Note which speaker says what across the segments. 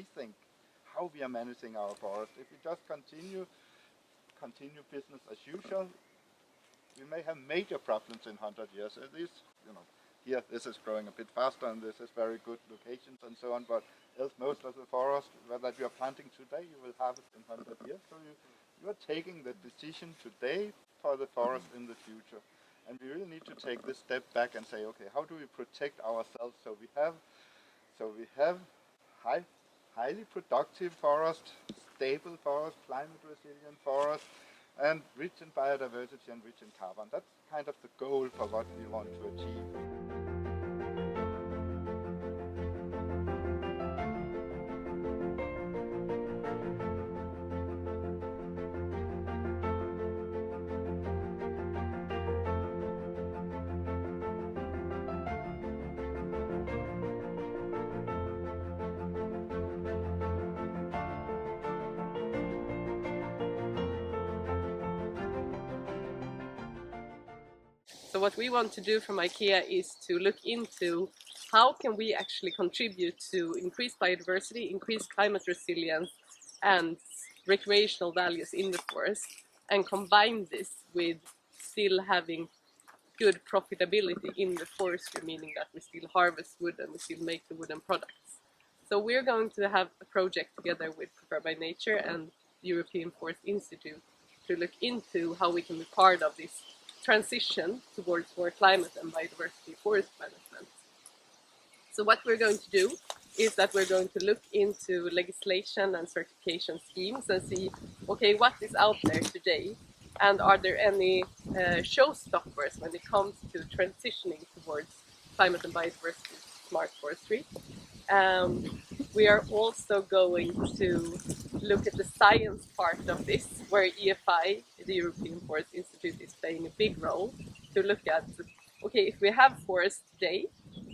Speaker 1: rethink how we are managing our forest. If we just continue business as usual, we may have major problems in 100 years. At least, here this is growing a bit faster and this is very good locations and so on, but else most of the forest that you are planting today, you will harvest in 100 years. So you are taking the decision today for the forest in the future. And we really need to take this step back and say, okay, how do we protect ourselves so we have highly productive forest, stable forest, climate resilient forest, and rich in biodiversity and rich in carbon. That's kind of the goal for what we want to achieve.
Speaker 2: So what we want to do from IKEA is to look into how can we actually contribute to increased biodiversity, increased climate resilience and recreational values in the forest, and combine this with still having good profitability in the forestry, meaning that we still harvest wood and we still make the wooden products. So we're going to have a project together with Preferred by Nature and the European Forest Institute to look into how we can be part of this transition towards more climate and biodiversity forest management. So what we're going to do is that we're going to look into legislation and certification schemes and see, okay, what is out there today, and are there any showstoppers when it comes to transitioning towards climate and biodiversity smart forestry. We are also going to look at the science part of this, where EFI, the European Forest Institute, is playing a big role to look at, okay, if we have forests today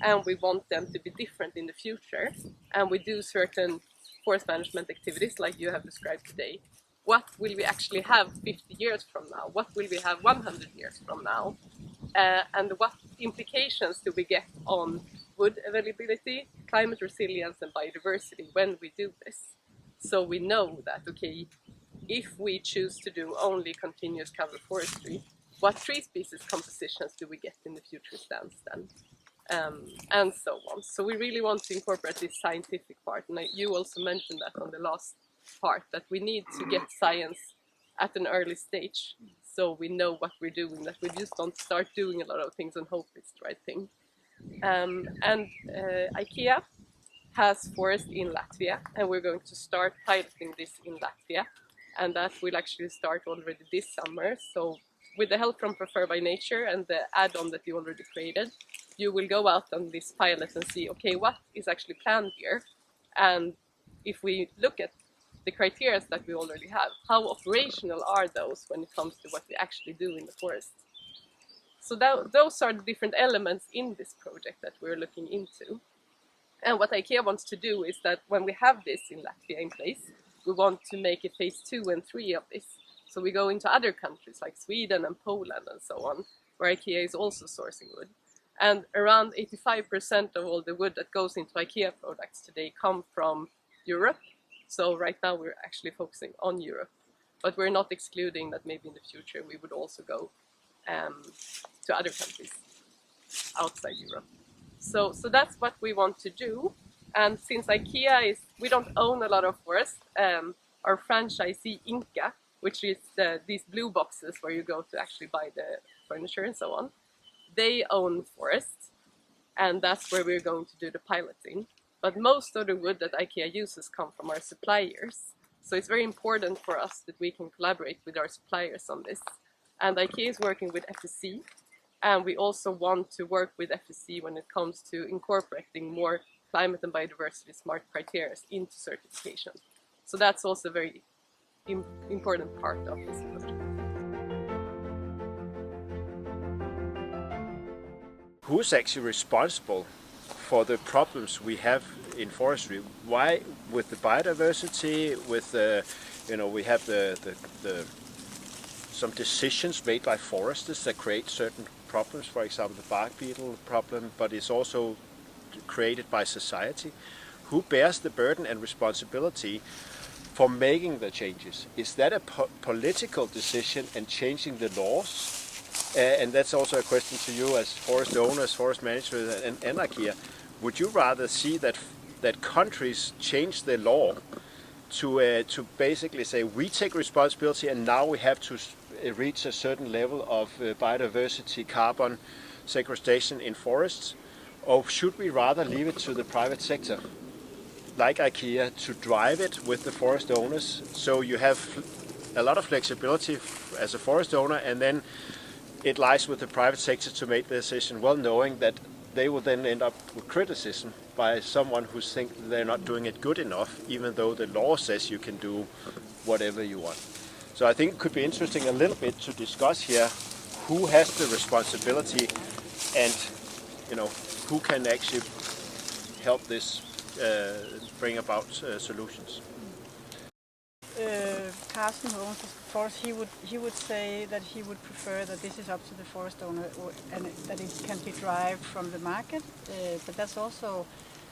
Speaker 2: and we want them to be different in the future, and we do certain forest management activities like you have described today, what will we actually have 50 years from now? What will we have 100 years from now? And what implications do we get on wood availability, climate resilience and biodiversity when we do this? So we know that, okay, if we choose to do only continuous cover forestry, what tree species compositions do we get in the future stands then? And so on. So we really want to incorporate this scientific part, and you also mentioned that on the last part, that we need to get science at an early stage so we know what we're doing, that we just don't start doing a lot of things and hope it's the right thing. IKEA has forest in Latvia, and we're going to start piloting this in Latvia, and that will actually start already this summer. So with the help from Preferred by Nature and the add-on that you already created, you will go out on this pilot and see, okay, what is actually planned here, and if we look at the criteria that we already have, how operational are those when it comes to what we actually do in the forest? So those are the different elements in this project that we're looking into. And what IKEA wants to do is that when we have this in Latvia in place, we want to make a phase 2 and 3 of this. So we go into other countries like Sweden and Poland and so on, where IKEA is also sourcing wood. And around 85% of all the wood that goes into IKEA products today come from Europe. So right now we're actually focusing on Europe, but we're not excluding that maybe in the future we would also go to other countries outside Europe. So that's what we want to do. And since IKEA we don't own a lot of forest, our franchisee Inca, which is these blue boxes where you go to actually buy the furniture and so on, they own forests, and that's where we're going to do the piloting. But most of the wood that IKEA uses come from our suppliers. So it's very important for us that we can collaborate with our suppliers on this. And IKEA is working with FSC, and we also want to work with FSC when it comes to incorporating more climate and biodiversity smart criteria into certification. So that's also a very important part of this project.
Speaker 3: Who's actually responsible for the problems we have in forestry? Why, with the biodiversity, with the, we have some decisions made by foresters that create certain problems, for example the bark beetle problem, but it's also created by society. who bears the burden and responsibility for making the changes? Is that a political decision and changing the laws? And that's also a question to you as forest owners, forest managers, and IKEA. Would you rather see that countries change their law to basically say we take responsibility and now we have to reach a certain level of biodiversity, carbon sequestration in forests, or should we rather leave it to the private sector, like IKEA, to drive it with the forest owners, so you have a lot of flexibility as a forest owner, and then it lies with the private sector to make the decision, well knowing that they will then end up with criticism by someone who thinks they're not doing it good enough, even though the law says you can do whatever you want. So I think it could be interesting a little bit to discuss here who has the responsibility and who can actually help this bring about solutions.
Speaker 4: Carsten, who owns the forest, he would say that he would prefer that this is up to the forest owner and that it can be derived from the market. But that's also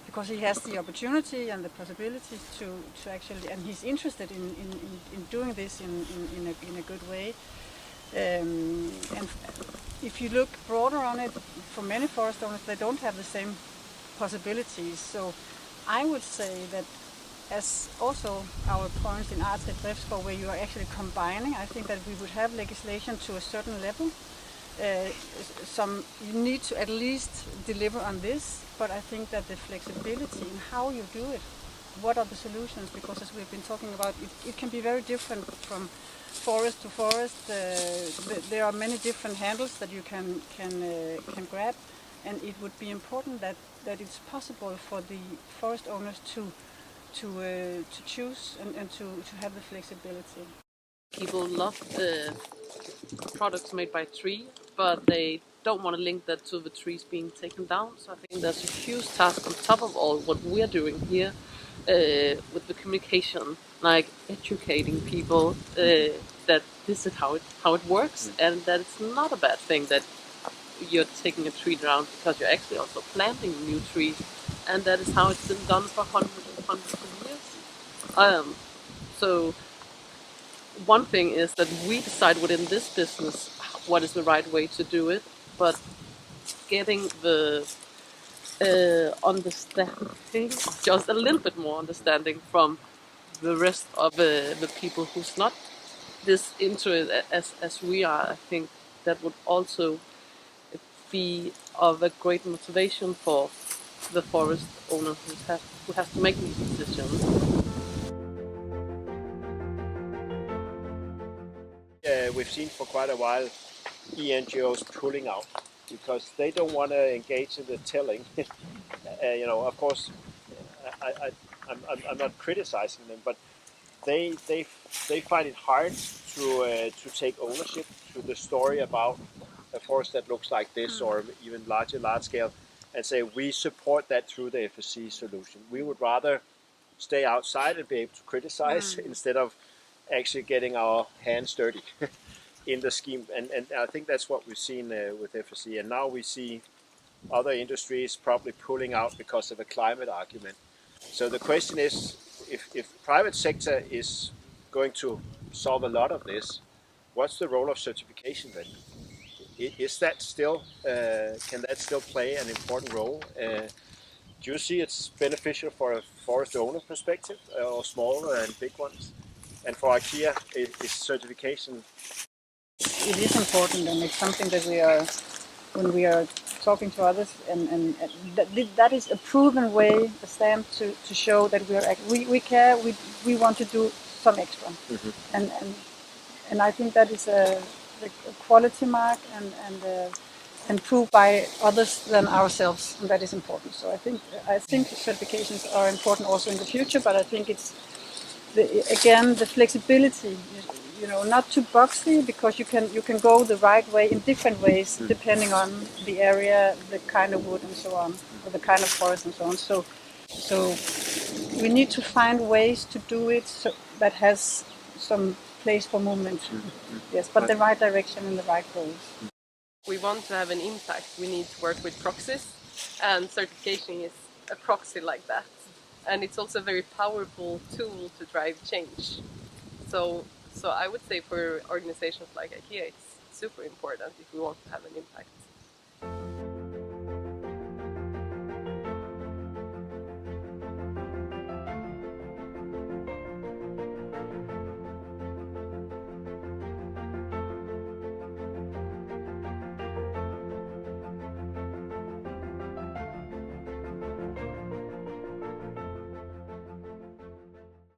Speaker 4: because he has the opportunity and the possibility to actually, and he's interested in doing this in a good way. And if you look broader on it, for many forest owners, they don't have the same possibilities. So I would say that, as also our points in Arte Driftsskov, where you are actually combining, I think that we would have legislation to a certain level. You need to at least deliver on this, but I think that the flexibility in how you do it, what are the solutions, because as we've been talking about, it can be very different from forest to forest. There are many different handles that you can grab, and it would be important that it's possible for the forest owners to choose and to have the flexibility.
Speaker 2: People love products made by tree, but they don't want to link that to the trees being taken down. So I think there's a huge task on top of all what we're doing here with the communication, like educating people that this is how it works, and that it's not a bad thing that you're taking a tree down, because you're actually also planting new trees, and that is how it's been done for hundreds and hundreds of years. So one thing is that we decide within this business what is the right way to do it, but getting the understanding, just a little bit more understanding from the rest of the people who's not this into it as we are, I think that would also be of a great motivation for the forest owner who has to make these decisions.
Speaker 3: We've seen for quite a while NGOs pulling out because they don't want to engage in the tilling. Of course, I'm not criticizing them, but they find it hard to take ownership to the story about a forest that looks like this or even large scale, and say we support that through the FSC solution. We would rather stay outside and be able to criticize instead of actually getting our hands dirty in the scheme. And I think that's what we've seen with FSC. And now we see other industries probably pulling out because of a climate argument. So the question is, if private sector is going to solve a lot of this, what's the role of certification then? Is that still, can that still play an important role? Do you see it's beneficial for a forest owner perspective, or smaller and big ones? And for IKEA, is certification?
Speaker 4: It is important, and it's something that when we are talking to others, and that is a proven way, a stamp to show that we care, we want to do some extra, and I think that is a quality mark and proved by others than ourselves, and that is important. So I think certifications are important also in the future, but I think it's the flexibility, not too boxy, because you can go the right way in different ways depending on the area, the kind of wood and so on, or the kind of forest and so on. So we need to find ways to do it that has some place for movement. Yes, but the right direction and the right goals.
Speaker 2: We want to have an impact, we need to work with proxies, and certification is a proxy like that. and it's also a very powerful tool to drive change. So I would say for organizations like IKEA, it's super important if we want to have an impact.